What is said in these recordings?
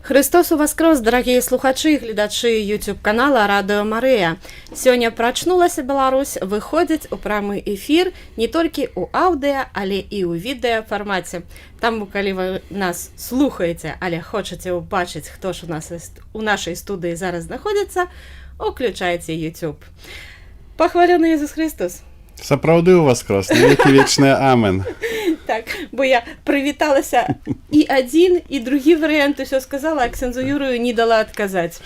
Христос уваскрос, дорогие слухачи и глядачи YouTube-канала Радио Мария. Сегодня прочнулася Беларусь, выходит у прямой эфир не только у аудио, але и у видео формате. Там, коли вы нас слухаете, але хочете убачить, кто ж у нашей студии зараз находится, уключайте YouTube. Похваленый Иисус Христос. Сапраўды уваскрос, навеки вечное амен. Так, бо я привіталася і один, і другі варіанти все сказала, а ксяндзу Юрію не дала адказаць.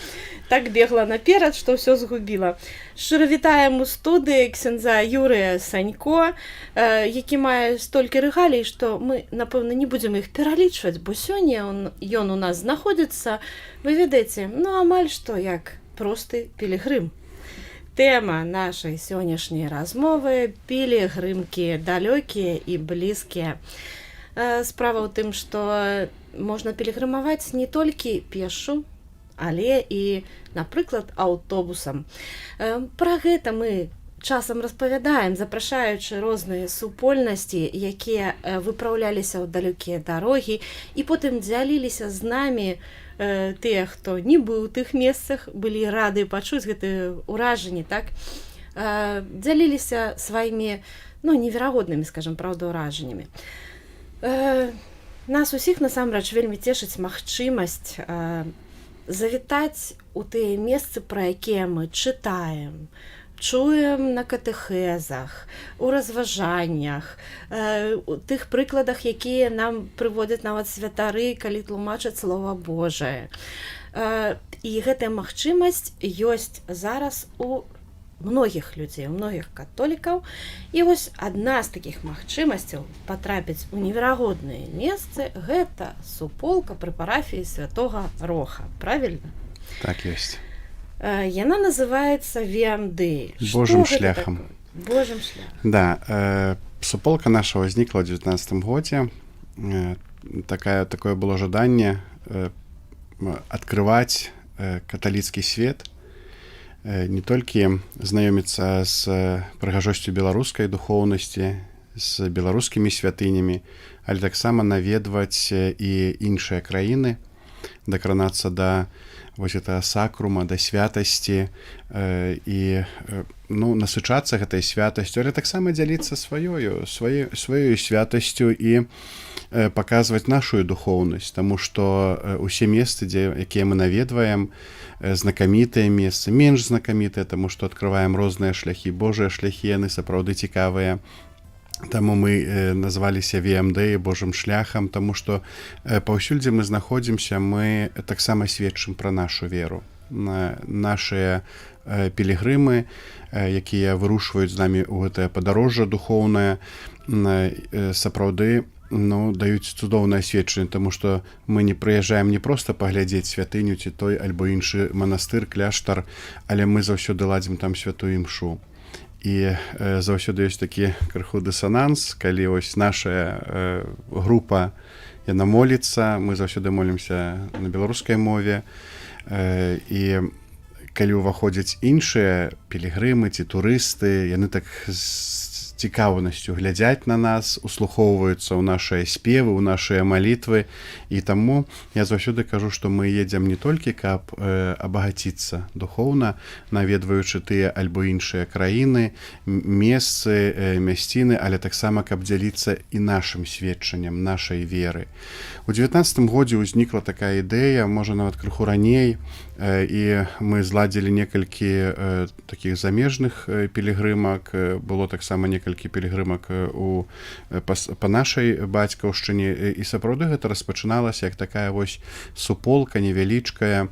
Так бегла наперад, што ўсё згубіла. Шчыра вітаем у студыі ксяндза Юрыя Санько, які мае столькі рэгалій, што мы, напэўна, не будзем іх пералічваць, бо сёння ён у нас знаходзіцца, вы ведаеце, амаль што як просты пілігрым. Тема нашей сегодняшней размовы – пілігрымкі далёкія і блізкія. Справа ў тым, што можна пілігрымаваць не толькі пешу, але і, напрыклад, аўтобусам. Пра гэта мы часам распавядаем, запрашаючы розныя супольнасці, якія выпраўляліся ў далёкія дарогі і потым дзяліліся з намі. Тыя, хто не быў у тых месцах, былі рады пачуць гэтыя ўражанні, так? Дзяліліся сваімі, неверагоднымі, скажам, праўда, ўражаннямі. Нас усіх, насамрэч, вельмі цешыць магчымасць завітаць у тыя месцы, пра якія мы чытаем, чуем на катэхезах, у разважаннях, у тых прыкладах, якія нам прыводзяць нават святары, калі тлумачаць Слова Божае. І гэтая магчымасць ёсць зараз у многіх людзей, у многіх католікаў. І вось адна з такіх магчымасцяў патрапіць у неверагодныя месцы – гэта суполка пры парафіі святога Роха. Правильно? Так ёсць. Яна называется ВМД. Божьим шляхом. Божьим шляхом. Да, суполка наша возникла в 19 году. Такое было жаданне открывать католицкий свет, не только знакомиться с прыгажосцю беларускай духоўнасці, с беларускімі святынями, але таксама наведваць і іншыя краіны, дакранацца да вось этого сакрума, да святасці і насычацца гэтай святасцю, але таксама дзяліцца сваёй святасцю і паказваць нашу духоўнасць, таму што усе месцы, якія мы наведваем, знакамітыя месцы, менш знакамітыя, таму што адкрываем розныя шляхі, Божыя шляхі, яны сапраўды цікавыя. Таму мы назваліся ВМД Божым шляхам, таму што паўсюль, дзе мы знаходзімся, мы таксама сведчым пра нашу веру. Нашыя пілігрымы, якія вырушваюць з намі ў гэтае падарожжа духоўнае, сапраўды даюць цудоўнае сведчанне, таму што мы не прыязджаем не проста паглядзець святыню ці той альбо іншы манастыр, кляштар, але мы заўсёды ладзім там святую імшу. І заўсёды ёсць такі крыху дысананс, калі ось наша група яна моліцца, мы заўсёды молімся на беларускай мове, і калі ўваходзяць іншыя пілігрымы ці турысты, яны так з цікаўнасцю глядзяць на нас, услухоўваюцца ў нашыя спевы, ў нашыя малітвы, і таму я заўсёды кажу, што мы едзем не толькі, каб абагаціцца духоўна, наведваючы тыя альбо іншыя краіны, месцы, мясціны, але таксама, каб дзяліцца і нашым сведчаннем, нашай веры. У 19 годзе ўзнікла такая ідэя, можа нават крыху раней, і мы зладзілі некалькі такіх замежных пілігрымак, было таксама некалькі пілігрымак па нашай бацькаўшчыне, і сапраўды гэта распачыналася як такая вось суполка невялічкая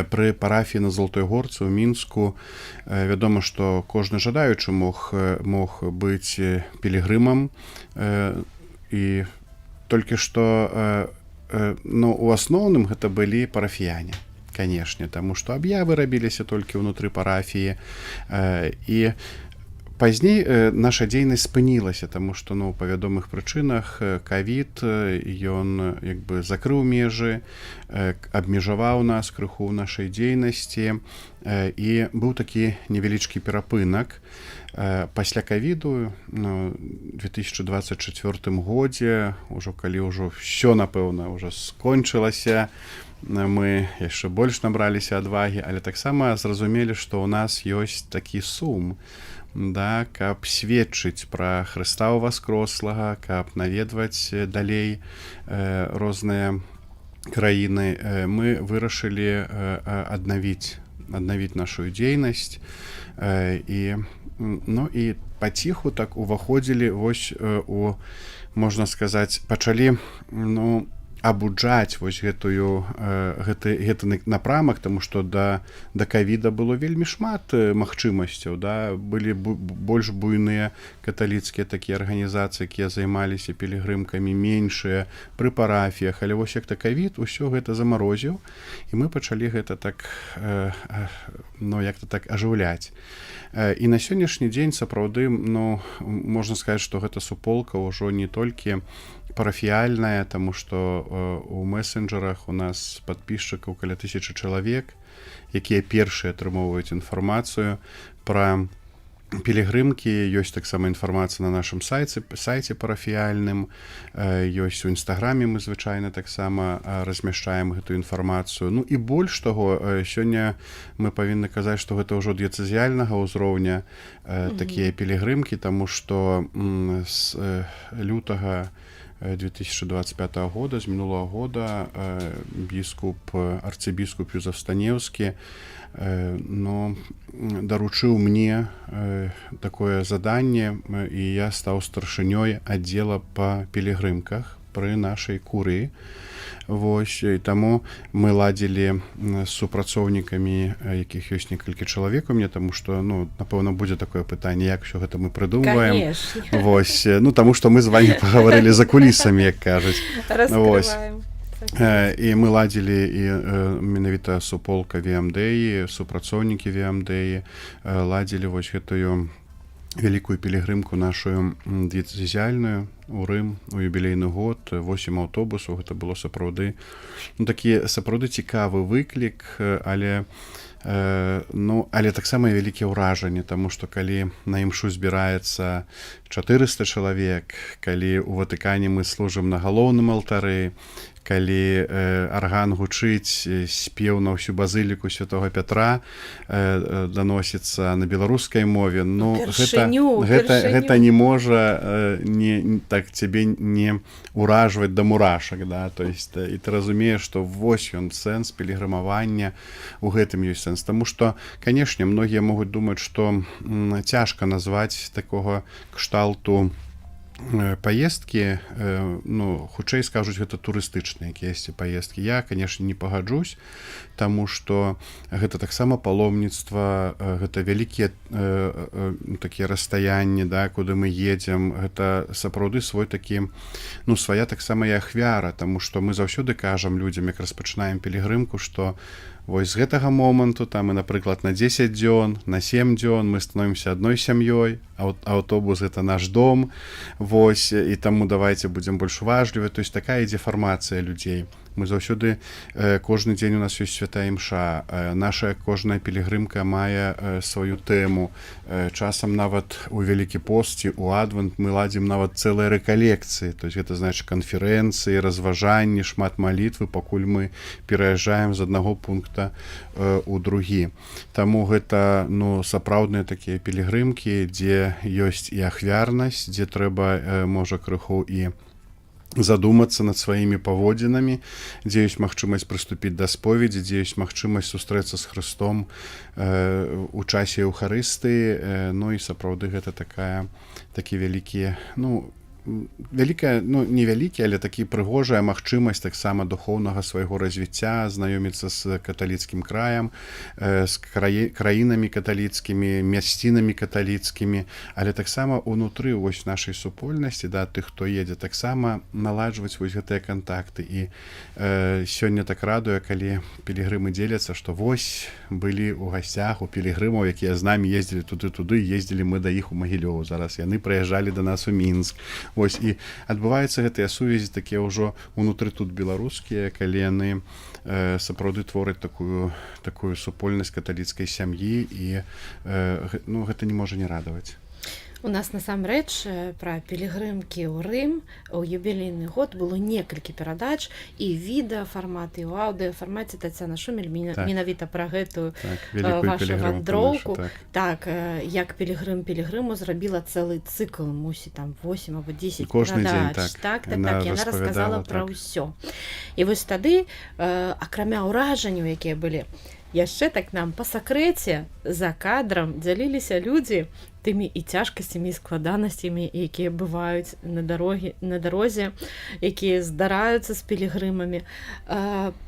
пры парафіі на Залатой Горцы ў Мінску. Вядома, што кожны жадаючы мог быць пілігрымам, і толькі што у асноўным гэта былі парафіяне, канешне, таму што аб'явы рабіліся толькі ўнутры парафіі, і пазней наша дзейнасць спынілася, таму што па вядомых прычынах ковід, ён закрыў межы, абмежаваў нас крыху ў нашай дзейнасці, і быў такі невялічкі перапынак. Пасля ковіду у 2024 годзе, калі ўжо ўсё, напэўна, скончылася, мы яшчэ больш набраліся адвагі, але таксама зразумелі, што ў нас ёсць такі сум, да, каб сведчыць пра Хрыста ўваскрослага, каб наведваць далей розныя краіны. Мы вырашылі аднавіць нашу дзейнасць і паціху так уваходзілі вось у, можна сказаць, пачалі абуджаць вось гэты напрамак, таму што да ковіда было вельмі шмат магчымасцяў, да, былі больш буйныя каталіцкія такія арганізацыі, якія займаліся пілігрымкамі, меншыя пры парафіях, але вось як ковід усё гэта замарозіў, і мы пачалі гэта так як-то так ажыўляць. І на сённяшні дзень сапраўды, можна сказаць, што гэта суполка ўжо не толькі парафіяльная, таму што у месенджерах у нас падпісчыкаў каля 1000 чалавек, якія першыя атрымоўваюць інфармацыю пра пілігрымкі. Ёсць таксама інфармацыя на нашым сайце парафіяльным, ёсць у інстаграме, мы звычайна таксама размяшчаем гэту інфармацыю. І больш таго, сёння мы павінны казаць, што гэта ўжо дыяцэзіяльнага ўзроўня такія пілігрымкі, таму што з лютага 2025 года, з мінулага года, арцыбіскуп Юзеф Станеўскі даручыў мне такое заданне, і я стаў старшынёй аддзела па пілігрымках пры нашай курыі. Вось, і таму мы ладзілі з супрацоўнікамі, якіх ёсць некалькі чалавек у мне, таму што, напэўна, будзе такое пытанне, як усё гэта мы прыдумваем. Вось, таму што мы з вамі пагаварылі за кулісамі, як кажуць. Раскрываем. І мы ладзілі і менавіта суполка VMDI, супрацоўнікі VMDI, ладзілі вось гэтую вялікую пілігрымку нашу дыяцэзіяльную у Рым у юбілейны год, 8 аўтобусаў. Гэта было сапраўды такі сапраўды цікавы выклік, але таксама і вялікія ўражанні, таму што калі на імшу збіраецца 400 чалавек, калі ў Ватыкане мы служым на галоўным алтары, калі арган гучыць, спеў на ўсю базыліку Святога Пятра даносіцца на беларускай мове, гэта не можа так цябе не ўражваць да мурашак, да? То есть, і ты разумееш, што вось ён сэнс пілігрымавання, у гэтым ёсць сэнс. Таму што, канешне, многія могуць думаць, што цяжка назваць такога кшталту паездкі, хутчэй скажуць, гэта турыстычныя якіясьці паездкі. Я, канешне, не пагаджусь, таму што гэта таксама паломніцтва, гэта вялікія такія расстаянні, да, куды мы едзем. Гэта сапраўды свой такі, свая таксама і ахвяра, таму што мы заўсёды кажам людзям, як распачынаем пілігрымку, што вось з гэтага моманту, там, напрыклад, на 10 дзён, на 7 дзён мы становімся адной сям'ёй, аўтобус гэта наш дом, вось, і таму давайце будзем больш уважлівы. То есть такая ідзе фармацыя людзей. Мы заўсёды, кожны дзень у нас ёсць святая імша, наша кожная пілігрымка мае сваю тэму. Часам нават у Вялікі пост ці у Адвент мы ладзім нават цэлыя рэкалекцыі, то есть гэта значыць канферэнцыі, разважанні, шмат малітвы, пакуль мы пераязджаем з аднаго пункта у другі. Таму гэта сапраўдныя такія пілігрымкі, дзе ёсць і ахвярнасць, дзе трэба, можа, крыху і задумацца над сваімі паводзінамі, дзе ёсць магчымасць прыступіць да споведзі, дзе ёсць магчымасць сустрэцца з Хрыстом у часе Еўхарыстыі. І сапраўды гэта такі вялікі, вялікая, невялікі, але такі прыгожая магчымасць таксама духоўнага свайго развіцця, знаёміцца з каталіцкім краем, з краінамі каталіцкімі, мясцінамі каталіцкімі, але таксама ўнутры вось нашай супольнасці, да, тых, хто едзе, таксама наладжваць вось гэтыя кантакты. І сёння так радуе, калі пілігрымы дзеляцца, што вось былі ў гасцях у пілігрымаў, якія з намі ездзілі туды, ездзілі мы да іх у Магілёў, зараз яны прыязджалі да нас у Мінск. Вось, і адбываюцца гэтыя сувязі такія ўжо унутры тут беларускія, калі яны сапраўды твораць такую супольнасць каталіцкай сям'і, і гэта не можа не радаваць. У нас насамрэч пра пілігрымкі ў Рым у юбілейны год было некалькі перадач і відэафармат, і ў аўдыафармаце. Тацяна Шумель менавіта пра гэтую вашу вандроўку. Так, як пілігрым пілігрыму зрабіла цэлы цыкл, мусіць там 8 або 10 перадач. Так, яна расказала пра ўсё. І вось тады, акрамя ўражанняў, якія былі, яшчэ так нам па сакрэце за кадрам дзяліліся людзі тымі і цяжкасцямі, і складанасцямі, якія бываюць на дарозе, якія здараюцца з пілігрымамі.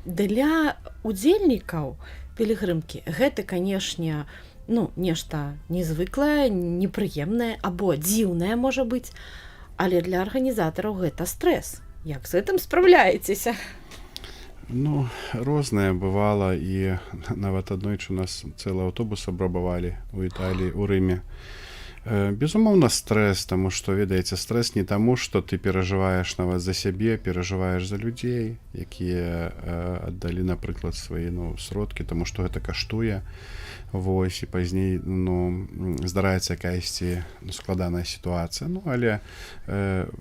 Для удзельнікаў пілігрымкі гэта, канешне, нешта незвыклае, непрыемнае або дзіўнае, можа быць, але для арганізатараў гэта стрэс. Як з гэтым спраўляецеся? Рознае бывала, і нават аднойчы у нас цэлы аўтобус абрабавалі ў Італіі, у Рыме. Безумоўна, стрэс, таму што, ведаеце, стрэс не таму, што ты перажываеш нават за сябе, перажываеш за людзей, якія аддалі, напрыклад, свае сродкі, таму што гэта каштуе. Вось, і пазней здараецца якаясьці складаная сітуацыя. Але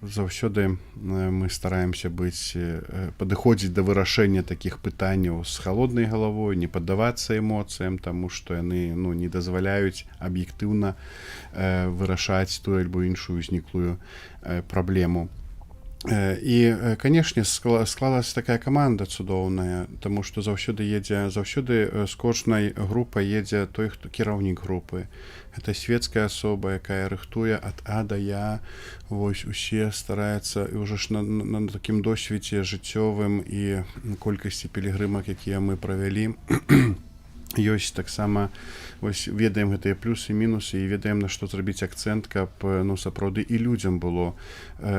заўсёды мы стараемся падыходзіць да вырашэння такіх пытанняў з халоднай галавой, не паддавацца эмоцыям, таму што яны не дазваляюць аб'ектыўна вырашаць тую альбо іншую ўзніклую праблему. І, канешне, склалася такая каманда цудоўная, таму што заўсёды з кожнай групы едзе той, хто кіраўнік групы. Гэта светская асоба, якая рыхтуе ад А да Я. Вось, усе стараюцца, і ўжо ж на такім досведзе жыццёвым і колькасці пілігрымак, якія мы правялі, ёсць таксама, вось, ведаем гэтыя плюсы, мінусы, і ведаем, на што зрабіць акцэнт, каб сапраўды і людзям было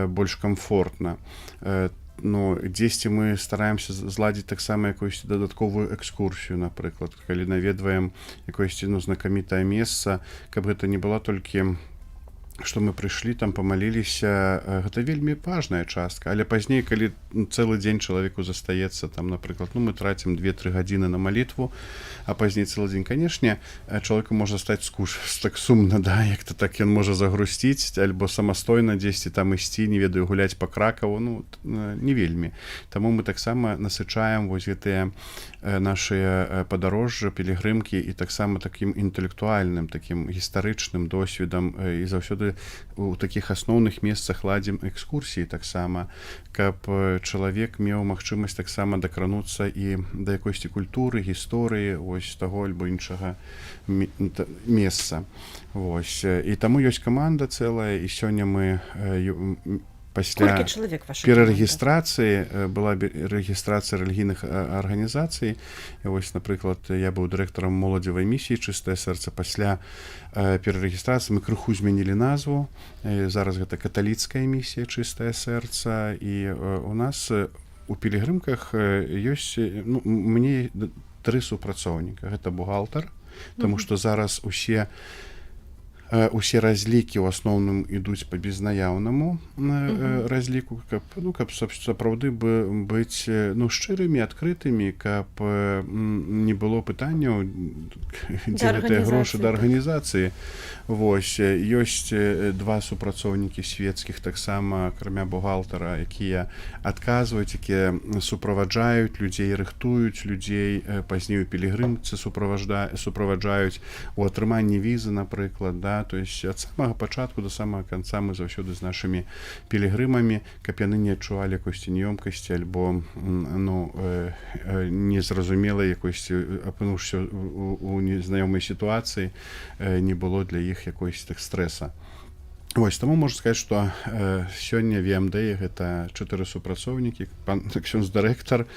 больш камфортна. Дзесьці мы стараемся зладзіць таксама якуюсь дадатковую экскурсію, напрыклад, калі наведваем якоесьці знакамітае месца, каб гэта не была толькі што мы прыйшлі, там памаліліся, гэта вельмі важная частка, але пазней, калі цэлы дзень чалавеку застаецца, там, напрыклад, мы трацім 2-3 гадзіны на малітву, а пазней цэлы дзень, канешне, чалавеку можа стаць так сумна, як-то так ён можа загрусціць, альбо самастойна дзесьці там ісці, не ведаю, гуляць па Кракаву, не вельмі. Таму мы таксама насычаем вось гэтыя нашыя падарожжы, пілігрымкі, і таксама такім інтэлектуальным, такім гістарычным досведам, і заўсёды у такіх асноўных месцах ладзім экскурсіі таксама, каб чалавек меў магчымасць таксама дакрануцца і да якойсьці культуры, гісторыі, вось таго альбо іншага месца. Вось. І таму ёсць каманда цэлая, і сёння мы пасля перарэгістрацыі была рэгістрацыя рэлігійных арганізацый. Вось, напрыклад, я быў дырэктарам моладзевай місіі «Чыстае сэрца». Пасля перарэгістрацыі мы крыху змянілі назву. Зараз гэта каталіцкая місія «Чыстае сэрца». І у нас у пілігрымках ёсць, мне 3 супрацоўніка. Гэта бухгалтар, таму што зараз усе разлікі ў асноўным ідуць па безнаяўнаму разліку, каб сапраўды быць шчырымі, адкрытымі, каб не было пытанняў, дзе гэтыя грошы да арганізацыі. Вось, ёсць 2 супрацоўнікі светскіх таксама, акрамя бухгалтара, якія адказваюць, якія суправаджаюць людзей, рыхтуюць людзей, пазней у пілігрымцы суправаджаюць у атрыманні візы, напрыклад, то есть ад самага пачатку да самага канца мы заўсёды з нашымі пілігрымамі, каб яны не адчувалі якосьці няёмкасці альбо незразумелай якосьці, апынуўшыся у незнаёмай сітуацыі, не было для іх якогось так стрэса. Вось, таму можна сказаць, што сёння ВМД гэта 4 супрацоўнікі, пан ксёндз-дырэктар,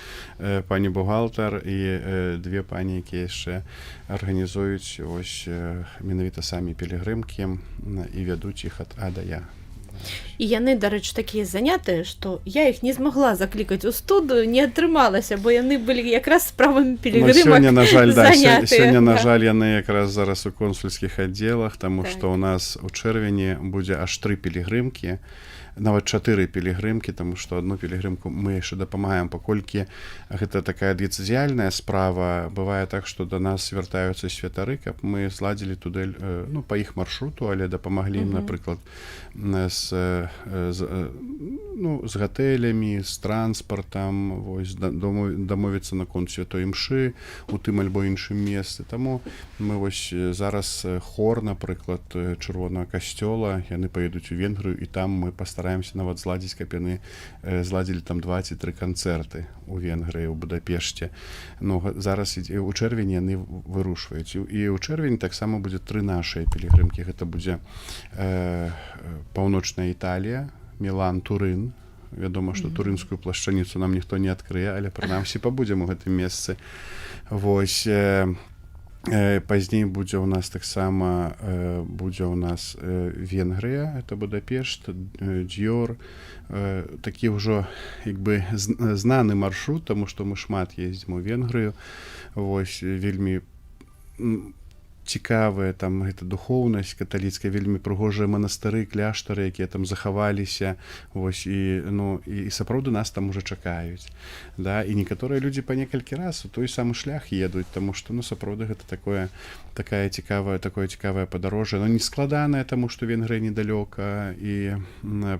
пані бухгалтар і 2 пані, якія яшчэ арганізуюць менавіта самі пілігрымкі і вядуць іх ад А да Я. І яны, дарэчы, такія занятыя, што я іх не змагла заклікаць у студыю, не атрымалася, бо яны былі якраз справамі пілігрымак занятыя. Сёння, на жаль, яны якраз зараз у консульскіх аддзелах, таму што ў нас у чэрвені будзе аж 3 пілігрымкі. нават 4 пілігрымкі, таму што одну пілігрымку мы яшчэ дапамагаем, паколькі гэта такая дыцыдзіяльная справа. Бывае так, што да нас вяртаюцца святары, каб мы зладзілі туды, ну, па іх маршруту, але дапамаглі ім, напрыклад, з гатэлямі, з транспартам, вось, дамовіцца наконт святой імшы у тым альбо іншым месцы. Таму мы вось зараз хор, напрыклад, Чырвонага касцёла, яны паедуць у Венгрыю, і там мы пастараемся нават зладзіць, каб яны зладзілі там 2 ці 3 канцэрты у Венгрыі, у Будапешце. Ну, зараз у чэрвені яны вырушваюць. І ў чэрвені таксама будзе 3 нашыя пілігрымкі. Гэта будзе паўночная Італія, Мілан, Турын. Вядома, што турынскую плашчаніцу нам ніхто не адкрые, але прынамсі пабудзем у гэтым месцы. Вось, пазней будзе ў нас таксама Венгрыя, это Будапешт, Дьор, такі ўжо як бы знаны маршрут, таму што мы шмат ездзім у Венгрыю. Вось, вельмі цікавая там гэта духоўнасць каталіцкая, вельмі прыгожыя манастыры, кляштары, якія там захаваліся. Вось, і сапраўды нас там уже чакаюць. Да? І некаторыя людзі па некалькі раз у той самы шлях едуць, таму што, ну, сапраўды гэта такое цікавае падарожжа. Оно не складанае, таму што Венгрыя недалёка, і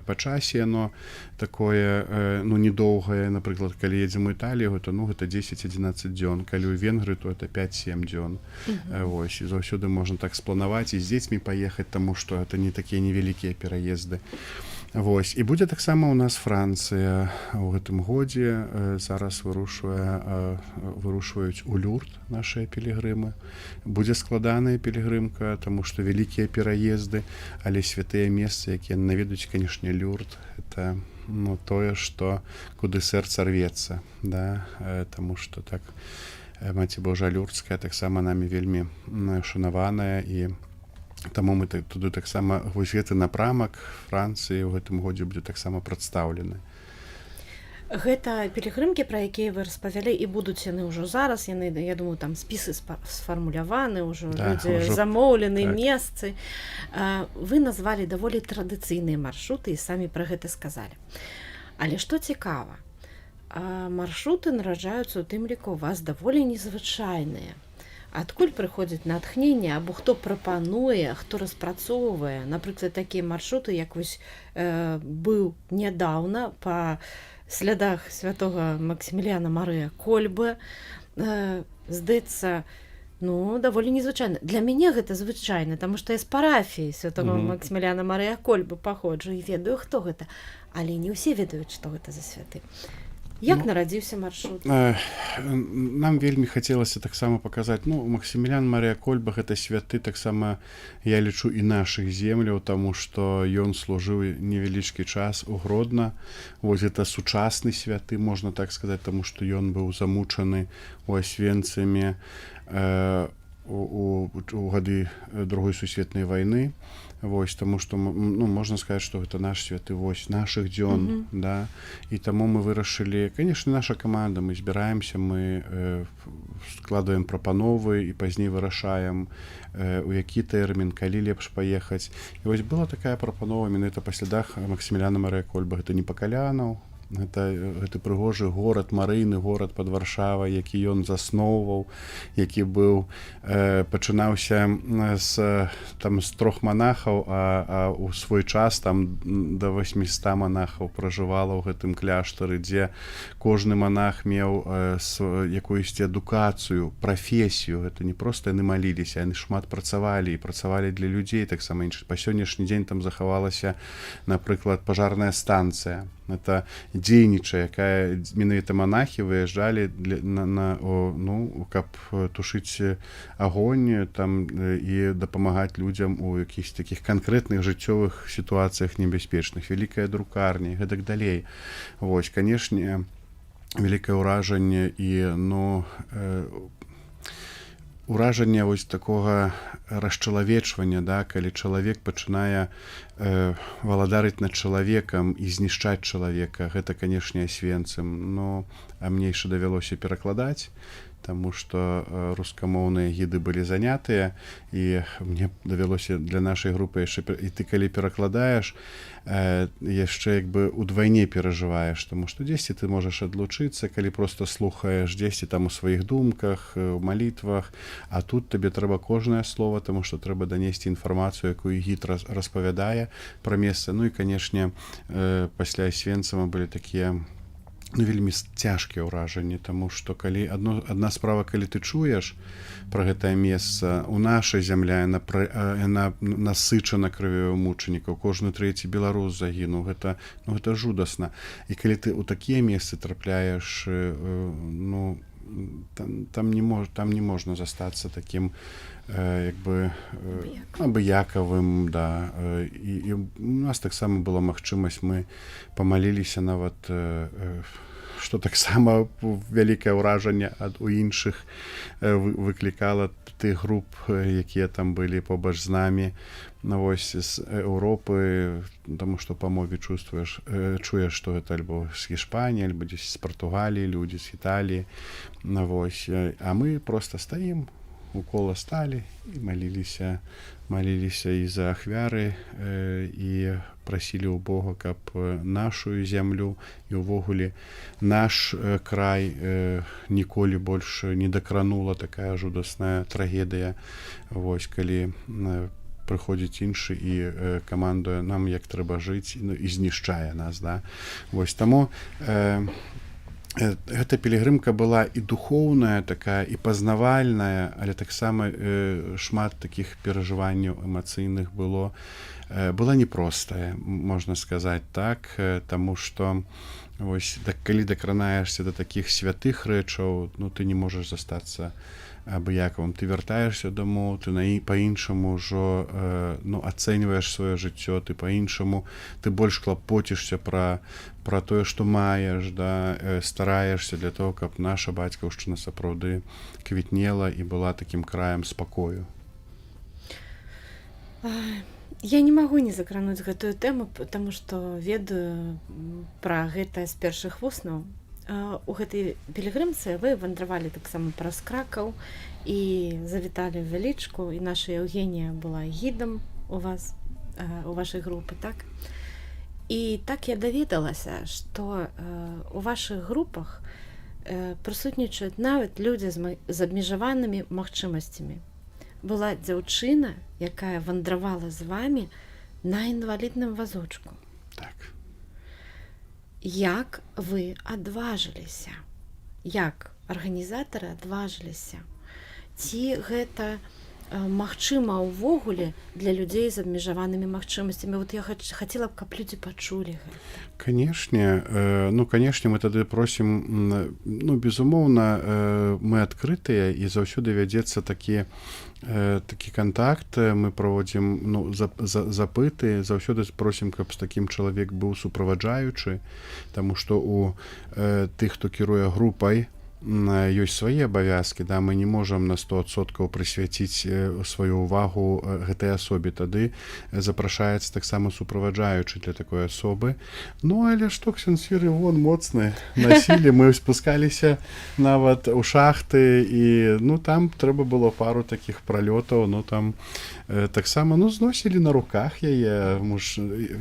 па часе яно такое, ну, недоўгае. Напрыклад, калі едзем у Італію, то, ну, гэта 10-11 дзён. Калі ў Венгрыю, то это 5-7 дзён. Вось, і заўсёды можна так спланаваць і з дзецьмі паехаць, таму што гэта не такія невялікія пераезды. Вось, і будзе таксама ў нас Францыя ў гэтым годзе. Зараз вырушваюць у Люрд нашыя пілігрымы. Будзе складаная пілігрымка, таму што вялікія пераезды, але святыя месцы, якія наведуць, канешне, Люрд, это, ну, тое, што куды сэрца рвецца, да? Таму што так Маці Божа Люрдская таксама намі вельмі шанаваная, і таму мы туды таксама, вось гэты напрамак Францыі ў гэтым годзе будзе таксама прадстаўлены. Гэта пілігрымкі, пра якія вы распавялі, і будуць яны ўжо зараз, яны, я думаю, там спісы сфармуляваны, ўжо людзі замоўлены, месцы. Вы назвалі даволі традыцыйныя маршруты і самі пра гэта сказалі. Але што цікава, маршруты нараджаюцца, у тым ліку, у вас даволі незвычайныя. Адкуль прыходзіць натхненне, або хто прапануе, хто распрацоўвае, напрыклад, такія маршруты, як вось быў нядаўна па слядах святога Максіміліяна Марыя Кольбы, здаецца, ну, даволі незвычайна. Для мяне гэта звычайна, таму што я з парафіі святога Максіміліяна Марыя Кольбы паходжу і ведаю, хто гэта. Але не ўсе ведаюць, што гэта за святы. Як нарадзіўся маршрут? Нам вельмі хацелася таксама паказаць, ну, Максіміліян Марыя Кольба гэта святы таксама, я лічу, і нашых земляў, таму што ён служыў невялічкі час у Гродна. Вось гэта сучасны святы, можна так сказаць, таму што ён быў замучаны у Асвенцыме у гады Другой сусветнай вайны. Вось, таму што, ну, можна сказаць, што гэта наш святы, вось, нашых дзён, да, і таму мы вырашылі, канешне, наша каманда, мы збіраемся, мы складваем прапановы і пазней вырашаем, у які тэрмін, калі лепш паехаць. І вось была такая прапанова менавіта па слядах Максіміліяна Марыя Кольбы. Гэта Непакаляноў, гэты прыгожы горад, марыйны горад пад Варшавай, які ён засноўваў, які быў, пачынаўся з 3 монахаў, а ў свой час там да 800 монахаў пражывала ў гэтым кляштары, дзе кожны монах меў якуюсьці адукацыю, прафесію. Гэта не проста яны маліліся, яны шмат працавалі, і працавалі для людзей таксама. Па сённяшні дзень там захавалася, напрыклад, пажарная станцыя. Это дзейнічае, якая менавіта монахі выязджалі каб тушыць агонь там і дапамагаць людзям у якіchś такіх канкрэтных жыццёвых сітуацыях небяспечных. Вялікая друкарня і гэтак далей. Вось, канешне, вялікае ўражанне і, ну, уражанне вось такога расчалавечвання, да, калі чалавек пачынае валадарыць над чалавекам і знішчаць чалавека. Гэта, канешне, Асвенцым. Ну, а мне яшчэ давялося перакладаць таму што рускамоўныя гіды былі занятыя, і мне давялося для нашай групы яшчэ, і ты калі перакладаеш, яшчэ як бы удвайне перажываеш, таму што дзесьці ты можаш адлучыцца, калі проста слухаеш дзесьці там у сваіх думках, у малітвах, а тут табе трэба кожнае слово, таму што трэба данесці інфармацыю, якую гід распавядае пра месца. Ну і, канешне, пасля Асвенцыма былі такія вельмі цяжкія ўражанні, таму што калі адна справа, калі ты чуеш пра гэтае месца, у нашай зямля яна насычана крывёю мучанікаў, кожны трэці беларус загінуў, гэта жудасна. І калі ты ў такія месцы трапляеш, там не можна застацца такім як бы абыякавым, да. І у нас таксама была магчымасць, мы памаліліся нават, што таксама вялікае ўражанне у іншых выклікала тых груп, якія там былі побач з намі, вось з Еўропы, таму што па мове чуеш, што гэта альбо з Іспаніі, альбо дзесь з Партугаліі людзі, з Італіі, вось. А мы проста стаім, у кола сталі і маліліся і за ахвяры, і прасілі ў Бога, каб нашу зямлю і ўвогуле наш край ніколі больш не дакранула такая жудасная трагедыя, вось, калі прыходзіць іншы і камандуе нам, як трэба жыць, і знішчае нас, да. Вось, таму гэта пілігрымка была і духоўная такая, і пазнавальная, але таксама шмат такіх перажыванняў эмацыйных было. Была непростая, можна сказаць так, таму што вось, калі дакранаешся да такіх святых рэчаў, ты не можаш застацца абыякавым. Ты вяртаешся дамоў, ты па-іншаму ўжо ацэньваеш сваё жыццё, ты па-іншаму, ты больш клапоцішся пра тое, што маеш, да, стараешся для того, каб наша бацькаўшчына сапраўды квітнела і была такім краем спакою. Я не магу не закрануць гэтую тэму, потому што ведаю пра гэта з першых вуснаў. У гэтай пілігрымцы вы вандравалі таксама праз Кракаў і завіталі ў Вялічку, і наша Еўгенія была гідам у вас, у вашай групы, так? І так я даведалася, што у вашых групах прысутнічаюць нават людзі з абмежаванымі магчымасцямі. Была дзяўчына, якая вандравала з вамі на інвалідным вазочку. Так. Як вы адважыліся? Як арганізатары адважыліся? Ці гэта магчыма ўвогуле для людзей з абмежаванымі магчымасцямі? Вот я хацела б, каб людзі пачулі гэта. Канешне, мы тады просім, безумоўна, мы адкрытыя, і заўсёды вядзецца такі кантакт, мы праводзім запыты, заўсёды просім, каб такім чалавек быў суправаджаючы, таму што у тых, хто кіруе групай, ёсць свае абавязкі, да, мы не можам на 100% прысвяціць сваю ўвагу гэтай асобе, тады запрашаецца таксама суправаджаючы для такой асобы. Але што ксёндз Юрый вон моцны насілі, мы спускаліся нават у шахты, і там трэба было пару такіх пралётаў, там таксама зносілі на руках яе.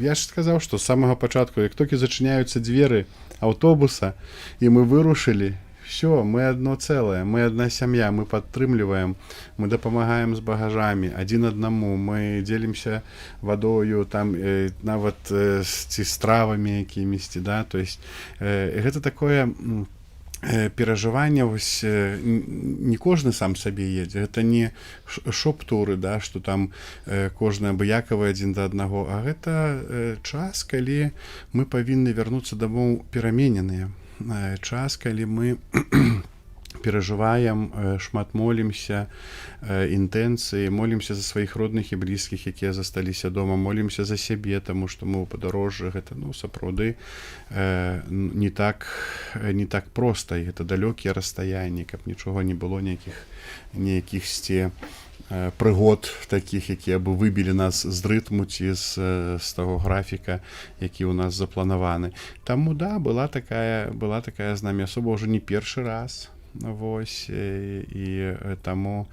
Я ж сказаў, што з самага пачатку, як толькі зачыняюцца дзверы аўтобуса і мы вырушылі, все, мы одно целое, мы одна сям'я, мы падтрымліваем, мы дапамагаем з багажамі адзін аднаму, мы дзелімся вадою, там нават ці стравамі якімісьці, да, то есть гэта такое перажыванне, вось не кожны сам сабе едзе, гэта не шоп-туры, да, што там кожны абыякавы адзін да аднаго, а гэта час, калі мы павінны вярнуцца дамоў перамененыя. Час, калі мы перажываем, шмат молімся, інтэнцыі, молімся за сваіх родных і блізкіх, якія засталіся дома, молімся за сябе, таму што мы ў падарожжы, гэта сапраўды не так проста, і гэта далёкія расстаянні, каб нічога не было, ніякіхсьці прыгод такіх, якія бы выбілі нас з рытму ці з таго графіка, які ў нас запланаваны. Таму, да, была такая з намі асоба ўжо не першы раз. вось і таму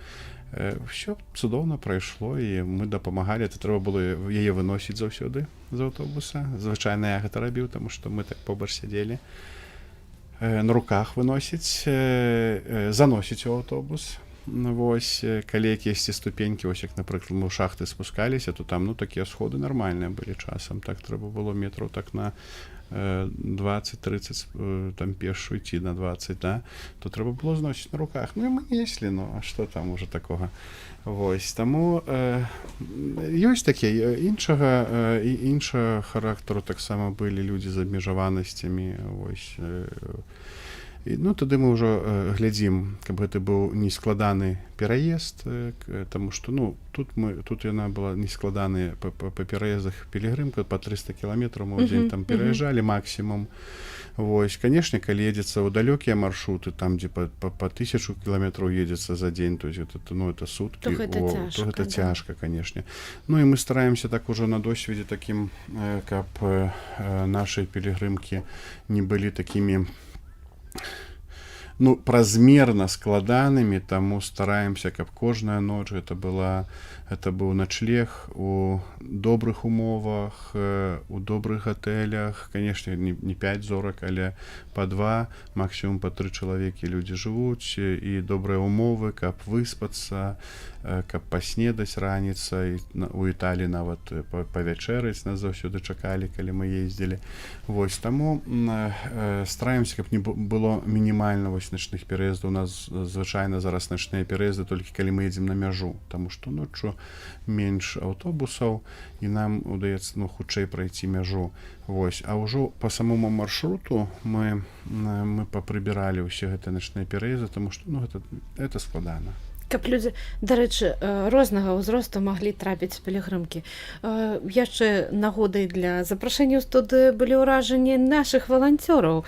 все цудоўна прайшло і мы дапамагалі, это трэба было яе выносіць заўсёды з аўтобуса. Звычайна я гэта рабіў, таму што мы так побач сядзелі, на руках выносіць, заносіць у аўтобус. Вось калі якіясьці ступенькі, вось як, напрыклад, мы ў шахты спускаліся, то там такія сходы нармальныя былі часам, так трэба было метраў так на 20-30 там пешу ідці на 20, да, то трэба было зносіць на руках. Ну і мы неслі, ну а што там уже такога. Вось таму ёсць такія іншага характару таксама былі людзі з абмежаванасцямі, вось. Ну тады мы ўжо глядзім, каб гэта быў нескладаны пераезд, таму што тут яна была нескладаная па пераездах пілігрымка па 300 кіламетраў мы ў дзень там пераязджалі максімум. Вось, канешне, калі едзецца ў далёкія маршруты, там дзе па 1000 кіламетраў едзецца за дзень, то есть это суткі, то гэта цяжка, канешне. Ну і мы стараемся так ужо на досведзе такім, каб нашы пілігрымкі не былі такімі празмерна складанымі, таму стараемся, каб кожная ноч гэта быў начлег у добрых умовах, у добрых гатэлях, канешне, не 5 зорак, але па 2, максімум па 3 чалавекі людзі жывуць, і добрыя умовы, каб выспацца, каб паснедаць раніцай. У Італіі нават павячэраць нас заўсёды чакалі, калі мы ездзілі. Вось, таму стараемся, каб не было мінімальна вось начных пераездаў. У нас звычайна зараз начныя пераезды толькі калі мы едзем на мяжу, таму што ноччу менш аўтобусаў і нам удаецца хутчэй прайсці мяжу. Вось, а ўжо па самому маршруту мы папрыбіралі ўсе гэтыя начныя пераезды, таму што гэта складана. Каб людзі, дарэчы, рознага ўзросту маглі трапіць пілігрымкі. Яшчэ нагодай для запрашэння ў студыю былі ўражанні нашых валанцёраў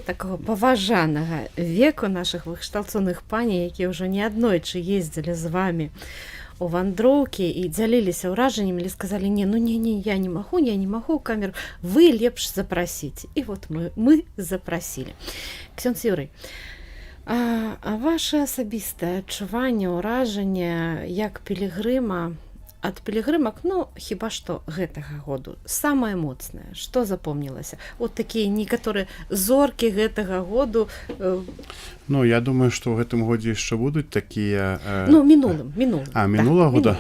такога паважанага веку, нашых выкшталцоных пані, якія ўжо неаднойчы ездзілі з вамі у вандроўкі і дзяліліся ўражаннямі, і сказалі: не, я не магу камеру, вы лепш запрасіце. І вот мы запрасілі. Ксёндз Юрый, а ваше асабістае адчуванне, ўражанне як пілігрыма ад пілігрымак, хіба што гэтага году, самае моцнае, што запомнілася? От такія некаторыя зоркі гэтага году. Я думаю, што ў гэтым годзе яшчэ будуць такія... Мінулым. Мінулага года?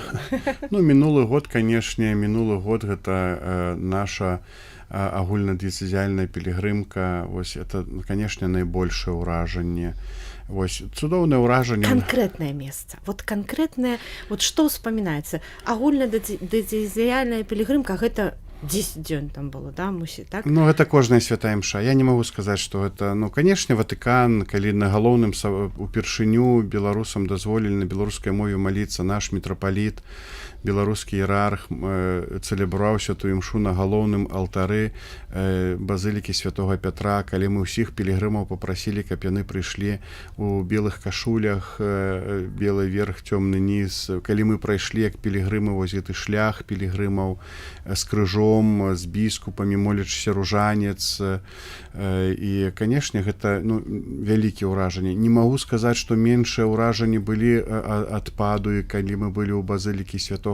Мінулы год, канешне, гэта наша агульнадыяцэзіяльная пілігрымка. Вось, это, канешне, найбольшае ўражанне. Вось, цудоўнае ўражанне. Канкрэтнае месца. Вот канкрэтнае, вот што ўспамінаецца? Агульнадыяцэзіяльная пілігрымка, гэта 10 дзён там было, да, мусіць, так? Гэта кожная святая імша. Я не магу сказаць, што гэта, канешне, Ватыкан, калі на галоўным упершыню беларусам дазволілі на беларускай мове маліцца, наш мітрапаліт, беларускі іерарх цэлебраваў святую імшу на галоўным алтары базылікі святога Пятра, калі мы ўсіх пілігрымаў папрасілі, каб яны прыйшлі у белых кашулях, белы верх, цёмны ніз, калі мы прайшлі як пілігрымы вось гэты шлях пілігрымаў з крыжом, з біскупамі, молячыся ружанец, і, канешне, гэта вялікія ўражанні. Не магу сказаць, што меншыя ўражанні былі ад Падуі, калі мы былі ў базылікі святога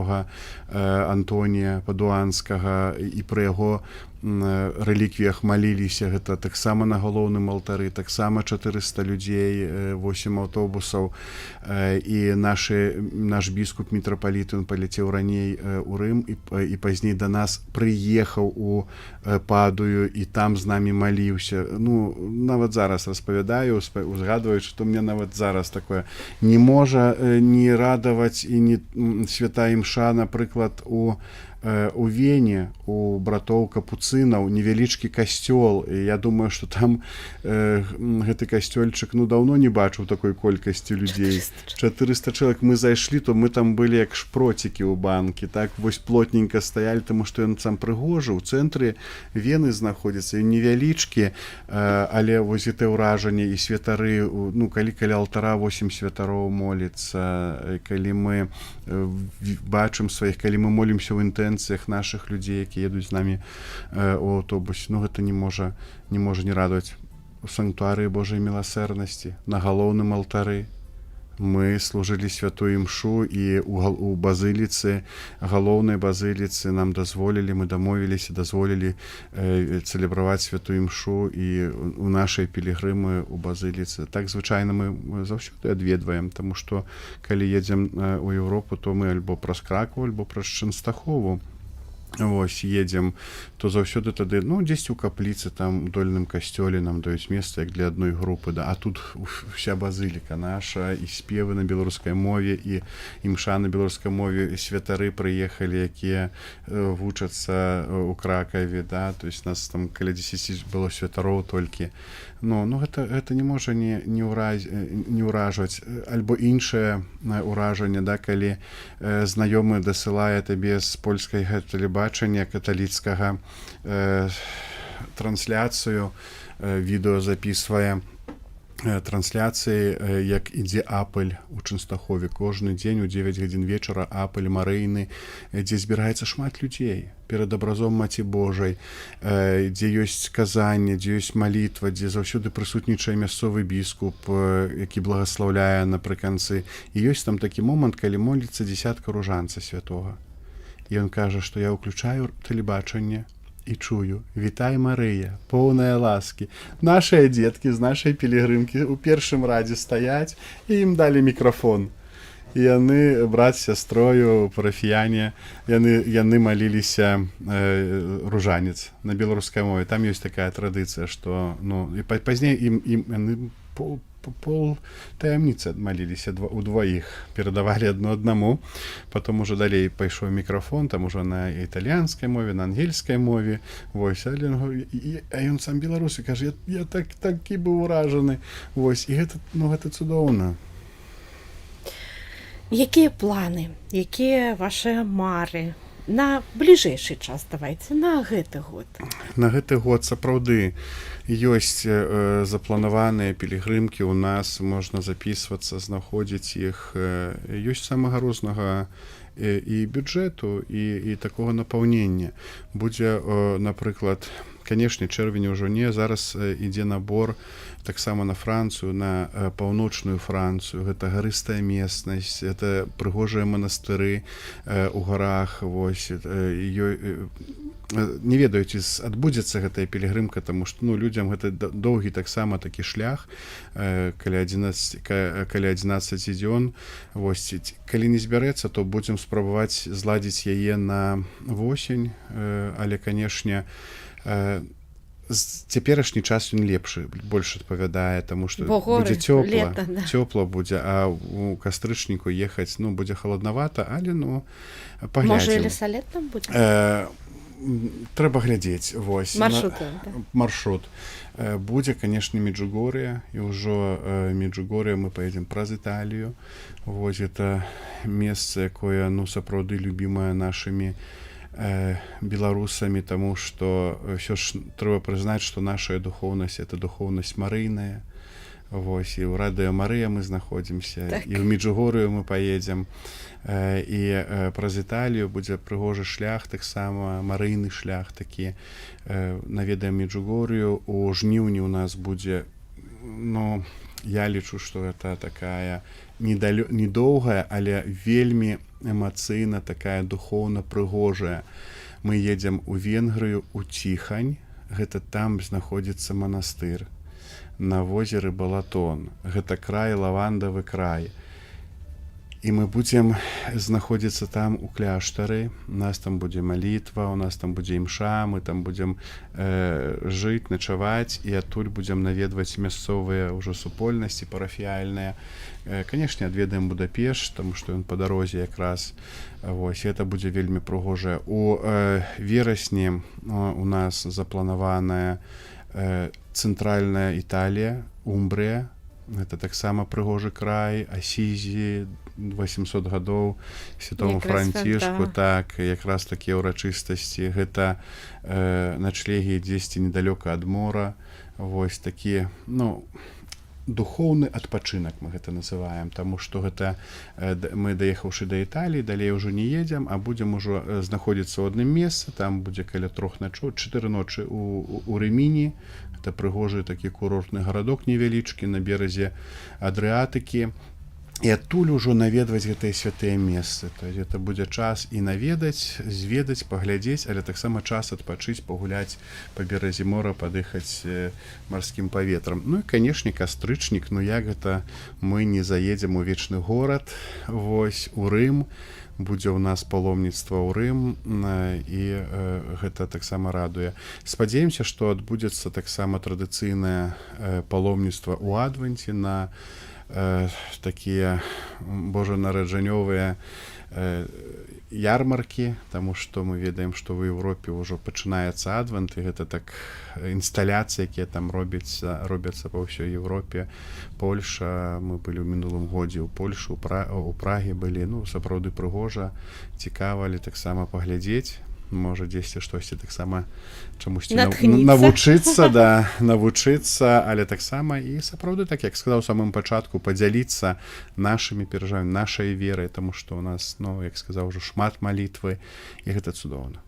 Антонія Падуанскага і пры яго рэліквіях маліліся. Гэта таксама на галоўным алтары, таксама 400 людзей, 8 аўтобусаў, і наш біскуп мітрапаліт, ён паляцеў раней у Рым і пазней да нас прыехаў у Падую і там з намі маліўся. Нават зараз распавядаю, узгадваючы, што мне нават зараз такое не можа не радаваць і не святая імша, напрыклад, у Вене, у братоў капуцынаў, невялічкі касцёл. І я думаю, што там гэты касцёльчык даўно не бачыў такой колькасці людзей. 400 чалавек. Мы зайшлі, то мы там былі як шпроцікі ў банкі. Так вось плотненька стаялі, таму што ён сам прыгожы. У цэнтры Вены знаходзіцца. Ён невялічкі, але вось гэтае ўражанне і святары, калі каля алтара 8 святароў моліцца, калі мы бачым сваіх, калі мы молімся ў інтэнсіях нашых людзей, які едуць з намі у аўтобусе, гэта не можа не радаваць. у санктуарыі Божай міласэрнасці, на галоўным алтары. Мы служылі святую імшу, і у базыліцы, галоўнай базыліцы нам дазволілі, мы дамовіліся, дазволілі цэлебраваць святую імшу і у нашай пілігрымы у базыліцы. Так звычайна мы заўсёды адведваем, таму што калі едзем у Еўропу, то мы альбо праз Кракаў, альбо праз Чэнстахову едзем, то заўсёды тады, дзесьці ў капліцы, там у дольным касцёле нам даюць месца як для адной групы, а тут вся базыліка наша, і спевы на беларускай мове, і імша на беларускай мове, і святары прыехалі, якія вучацца ў Кракаве, то есть нас там каля 10 было святароў толькі. Гэта не можа не ўражваць. Альбо іншае ўражанне, калі знаёмы дасылае табе з польскай тэлебачання каталіцкага трансляцыю, відэо запісвае трансляцыі, як ідзе апель у Чэнстахове. Кожны дзень у 9 гадзін вечара апель марыйны, дзе збіраецца шмат людзей перад абразом Маці Божай, дзе ёсць казанне, дзе ёсць малітва, дзе заўсёды прысутнічае мясцовы біскуп, які благаслаўляе напрыканцы. І ёсць там такі момант, калі моліцца дзесятка ружанца святога. І ён кажа, што я ўключаю тэлебачанне і чую: «Вітай, Марыя, поўная ласкі». Нашыя дзеткі з нашай пілігрымкі ў першым радзе стаяць, і ім далі мікрафон. І яны, брат з сястрою, парафіяне, яны маліліся ружанец на беларускай мове. Там ёсць такая традыцыя, што і пазней яны пол таямніцы адмаліліся удваіх, перадавалі аднаму, потом уже далей пайшоў мікрафон, там уже на італьянскай мове, на ангельскай мове, а ён сам беларус, і кажа: я такі быў уражаны. І гэта цудоўна. Якія планы, якія вашыя мары на бліжэйшы час, давайце, на гэты год? На гэты год сапраўды ёсць запланаваныя пілігрымкі ў нас, можна запісвацца, знаходзіць іх. Ёсць самага рознага і бюджэту, і такога напаўнення. Будзе, напрыклад, канешне, чэрвень ўжо не, зараз ідзе набор таксама на Францыю, на паўночную Францыю. Гэта гарыстая местнасць, гэта прыгожыя манастыры ў гарах. Не ведаю, ці адбудзецца гэтая пілігрымка, таму што людзям гэта доўгі таксама такі шлях, каля 11 дзён. Калі не збярэцца, то будзем спрабаваць зладзіць яе на восень, але, канешне, цяперашні час ён лепшы, больш адпавядае, таму што будзе цёпла будзе, а у кастрычніку ехаць будзе халаднавата, але паглядзім. Можа, і лесалет там будзе? Трэба глядзець. Маршрут. Будзе, канешне, Меджугор'я, і ўжо Меджугор'я мы паедзем праз Італію. Это месца, якое сапраўды любімае нашымі беларусамі, таму што ўсё ж трэба прызнаць, што наша духоўнасць — это духоўнасць марыйная. І ў Радыё Марыя мы знаходзімся, і ў Меджугор'ю мы паедзем, і праз Італію будзе прыгожы шлях, таксама марыйны шлях такі. Наведаем Меджугор'ю. У жніўні ў нас будзе, я лічу, што гэта такая недоўгая, але вельмі эмацыйна, такая духоўна прыгожая. Мы едзем у Венгрыю, у Ціхань. Гэта там знаходзіцца манастыр на возеры Балатон. Гэта край, лавандавы край. І мы будзем знаходзіцца там у кляштары. У нас там будзе малітва, у нас там будзе імша, мы там будзем жыць, начаваць, і адтуль будзем наведваць мясцовыя ўжо супольнасці парафіяльныя. Канешне, адведаем Будапешт, таму што ён па дарозе якраз. Гэта будзе вельмі прыгожае. У верасні у нас запланаваная цэнтральная Італія, Умбрыя. Гэта таксама прыгожы край, Асізі, 800 гадоў святому Францішку. Так, якраз такія ўрачыстасці. Гэта начлегі дзесьці недалёка ад мора. Такі, духоўны адпачынак мы гэта называем, таму што гэта мы, даехаўшы да Італіі, далей ужо не едзем, а будзем ужо знаходзіцца ў адным месцы, там будзе каля 3 ночоў, 4 ночы у Рыміні. Это прыгожы такі курортны гарадок невялічкі на беразе Адрыатыкі. І адтуль ужо наведваць гэтыя святыя месцы. То есть это будзе час і наведаць, зведаць, паглядзець, але таксама час адпачыць, пагуляць па беразе мора, падыхаць марскім паветрам. Ну і, канешне, кастрычнік, ну як гэта мы не заедзем у вечны горад, вось, у Рым, будзе ў нас паломніцтва ў Рым, і гэта таксама радуе. Спадзяемся, што адбудзецца таксама традыцыйнае паломніцтва ў Адвенце на такія божанараджанёвыя ярмаркі, таму што мы ведаем, што ў Еўропе ўжо пачынаецца адвент, і гэта так інсталяцыі, якія там робяцца па ўсёй Еўропе. Польша, мы былі ў мінулым годзе ў Польшы, у Прагі былі, ну, сапраўды прыгожа, цікава, але таксама паглядзець, можа дзесьці штосьці таксама чамусьці навучыцца, да, навучыцца, але таксама і сапраўды, так як сказаў у самым пачатку, падзяліцца нашымі перажываннямі, нашай верай, таму што ў нас, ну, як сказаў ужо, шмат малітвы, і гэта цудоўна.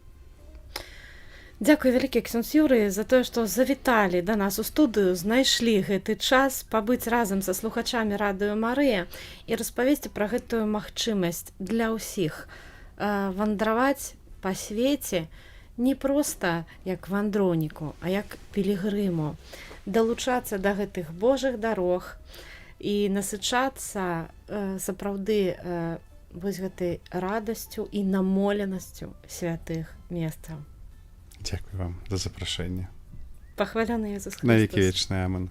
Дзякуй вялікі, ксёндз Юрый, за тое, што завіталі да нас у студыю, знайшлі гэты час пабыць разам са слухачамі Радыё Марыя і распавесці пра гэтую магчымасць для ўсіх вандраваць па свеце не проста як вандроўніку, а як пілігрыму, далучацца да гэтых Божых дарог і насычацца сапраўды вось гэтай радасцю і намоленасцю святых месцаў. Дзякуй вам за запрашэнне. Пахваляны Езус Христос. Навекі вечны амэн.